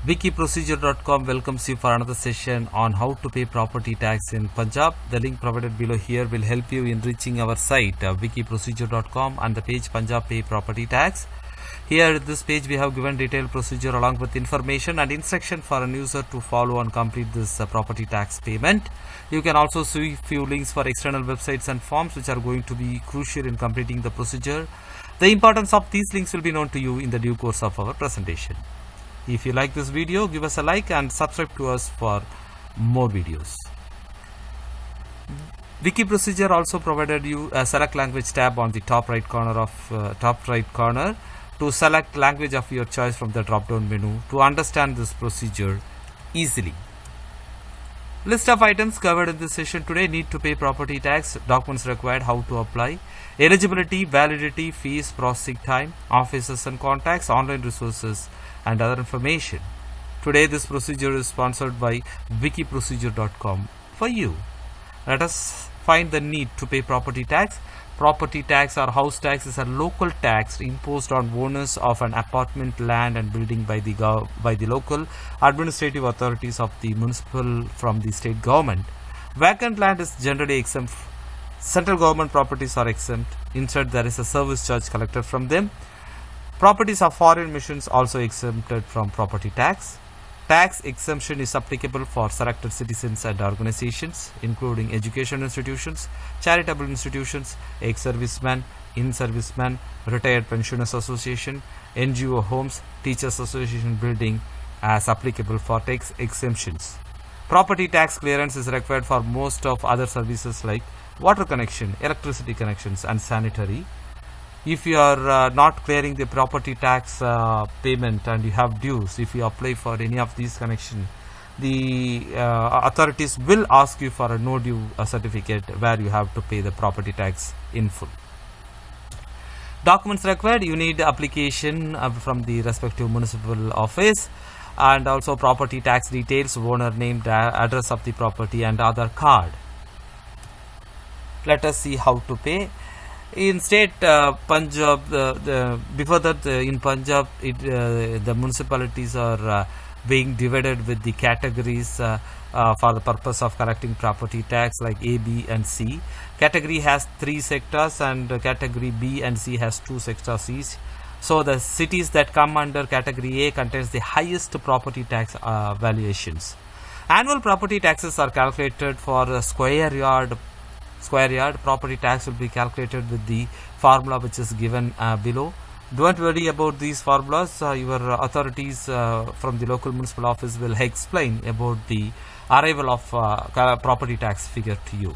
Wikiprocedure.com welcomes you for another session on how to pay property tax in Punjab. The link provided below here will help you in reaching our site wikiprocedure.com and the page Punjab Pay Property Tax. Here at this page we have given detailed procedure along with information and instruction for a user to follow and complete this property tax payment. You can also see few links for external websites and forms which are going to be crucial in completing the procedure. The importance of these links will be known to you in the due course of our presentation. If you like this video, give us a like and subscribe to us for more videos. Wiki Procedure also provided you a select language tab on the top right corner to select language of your choice from the drop down menu to understand this procedure easily. List of items covered in this session today: need to pay property tax, documents required, how to apply, eligibility, validity, fees, processing time, offices and contacts, online resources and other information. Today this procedure is sponsored by wikiprocedure.com for you. Let us find the need to pay property tax. Property tax or house tax is a local tax imposed on owners of an apartment, land and building by the local administrative authorities of the municipal from the state government. Vacant land is generally exempt. Central government properties are exempt. Instead, there is a service charge collected from them. Properties of foreign missions also exempted from property tax. Tax exemption is applicable for selected citizens and organizations, including education institutions, charitable institutions, ex-servicemen, in-servicemen, retired pensioners association, NGO homes, teachers association building as applicable for tax exemptions. Property tax clearance is required for most of other services like water connection, electricity connections and sanitary. If you are not clearing the property tax payment and you have dues, if you apply for any of these connections, the authorities will ask you for a no due certificate where you have to pay the property tax in full. Documents required: you need application from the respective municipal office and also property tax details, owner name, address of the property and Aadhaar card. Let us see how to pay. In state Punjab, before that in Punjab, the municipalities are being divided with the categories for the purpose of collecting property tax, like A, B and C. Category has 3 sectors and category B and C has 2 sectors each. So the cities that come under category A contains the highest property tax valuations. Annual property taxes are calculated for a square yard. Property tax will be calculated with the formula which is given below. Don't worry about these formulas. Your authorities from the local municipal office will explain about the arrival of property tax figure to you.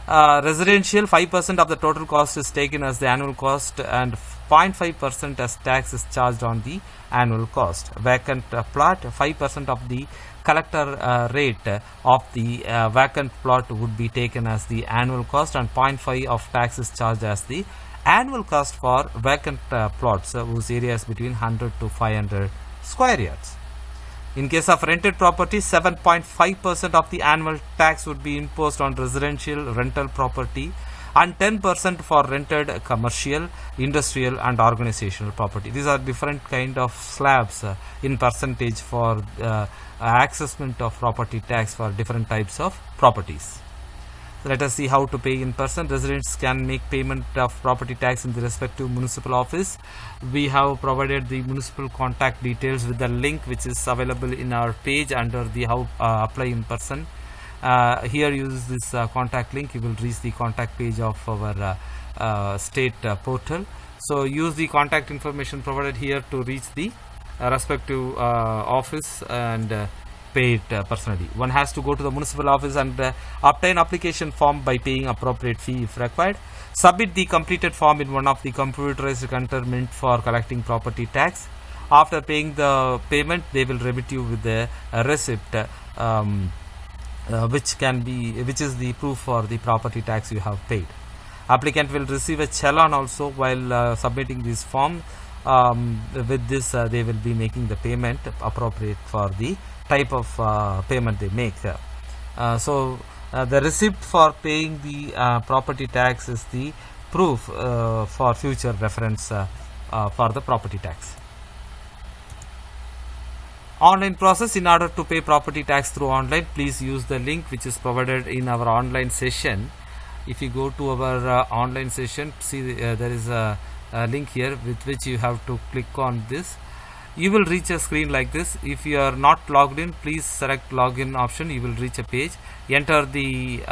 Residential, 5% of the total cost is taken as the annual cost and 0.5% as tax is charged on the annual cost. Vacant plot, 5% of the collector rate of the vacant plot would be taken as the annual cost and 0.5 of tax is charged as the annual cost for vacant plots whose area is between 100 to 500 square yards. In case of rented property, 7.5% of the annual tax would be imposed on residential rental property and 10% for rented commercial, industrial and organizational property. These are different kind of slabs in percentage for assessment of property tax for different types of properties. Let us see how to pay in person. Residents can make payment of property tax in the respective municipal office. We have provided the municipal contact details with the link which is available in our page under the how apply in person. Here use this contact link, you will reach the contact page of our state portal. So use the contact information provided here to reach the respective office and pay it personally. One has to go to the municipal office and obtain application form by paying appropriate fee if required. Submit the completed form in one of the computerized counter meant for collecting property tax. After paying the payment, they will remit you with the receipt which is the proof for the property tax you have paid. Applicant will receive a challan also while submitting this form. With this they will be making the payment appropriate for the type of payment they make. So the receipt for paying the property tax is the proof for future reference for the property tax. Online process: in order to pay property tax through online, please use the link which is provided in our online session. If you go to our online session, see there is a link here with which you have to click on this. You will reach a screen like this. If you are not logged in, please select login option. You will reach a page. Enter the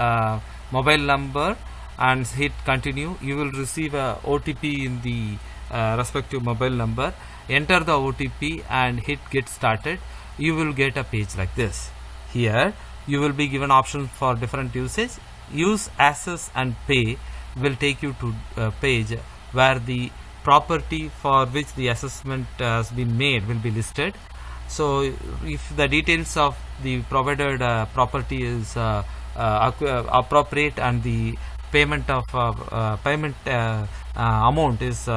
mobile number and hit continue. You will receive a OTP in the respective mobile number. Enter the OTP and hit get started. You will get a page like this. Here you will be given options for different usage. Use, access and pay will take you to a page where the property for which the assessment has been made will be listed. So if the details of the provided property is appropriate and the payment of amount is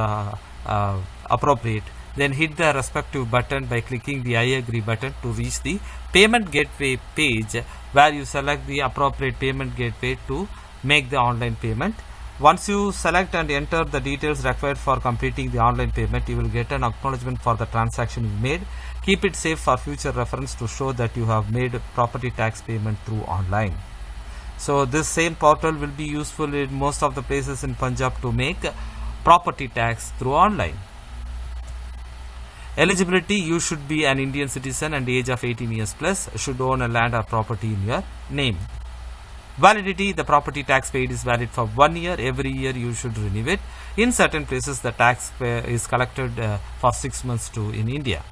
appropriate, then hit the respective button by clicking the I agree button to reach the payment gateway page, where you select the appropriate payment gateway to make the online payment. Once you select and enter the details required for completing the online payment, you will get an acknowledgement for the transaction you made. Keep it safe for future reference to show that you have made property tax payment through online. So this same portal will be useful in most of the places in Punjab to make property tax through online. Eligibility: you should be an Indian citizen and age of 18 years plus, should own a land or property in your name. Validity: the property tax paid is valid for 1 year. Every year you should renew it. In certain places the tax is collected for 6 months too in India.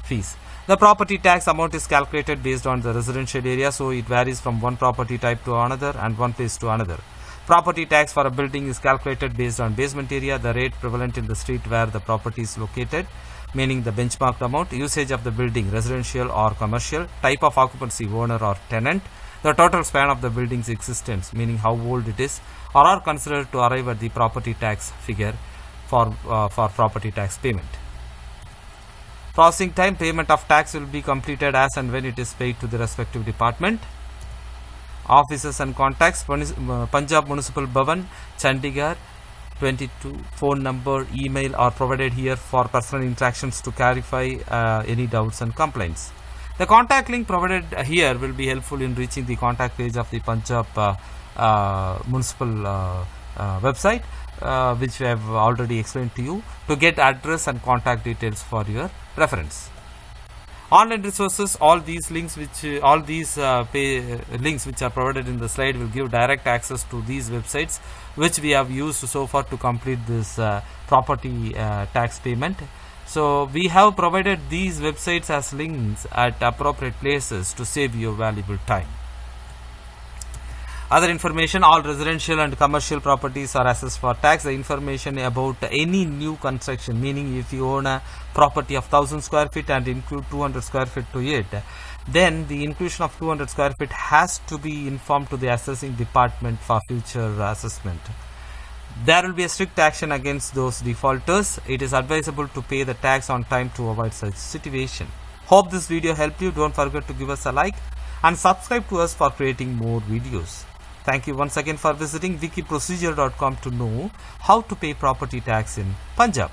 Fees: the property tax amount is calculated based on the residential area, so it varies from one property type to another and one place to another. Property tax for a building is calculated based on basement area, the rate prevalent in the street where the property is located, meaning the benchmarked amount, usage of the building, residential or commercial, type of occupancy, owner or tenant, the total span of the building's existence, meaning how old it is, or are considered to arrive at the property tax figure for property tax payment. Processing time: payment of tax will be completed as and when it is paid to the respective department. Offices and contacts: Punjab Municipal Bhavan, Chandigarh, 22. Phone number, email are provided here for personal interactions to clarify any doubts and complaints. The contact link provided here will be helpful in reaching the contact page of the Punjab municipal website, which we have already explained to you, to get address and contact details for your reference. Online resources: all these links which links which are provided in the slide will give direct access to these websites which we have used so far to complete this property tax payment. So we have provided these websites as links at appropriate places to save you valuable time. Other information: all residential and commercial properties are assessed for tax. The information about any new construction, meaning if you own a property of 1000 square feet and include 200 square feet to it, then the inclusion of 200 square feet has to be informed to the assessing department for future assessment. There will be a strict action against those defaulters. It is advisable to pay the tax on time to avoid such situation. Hope this video helped you. Don't forget to give us a like and subscribe to us for creating more videos. Thank you once again for visiting wikiprocedure.com to know how to pay property tax in Punjab.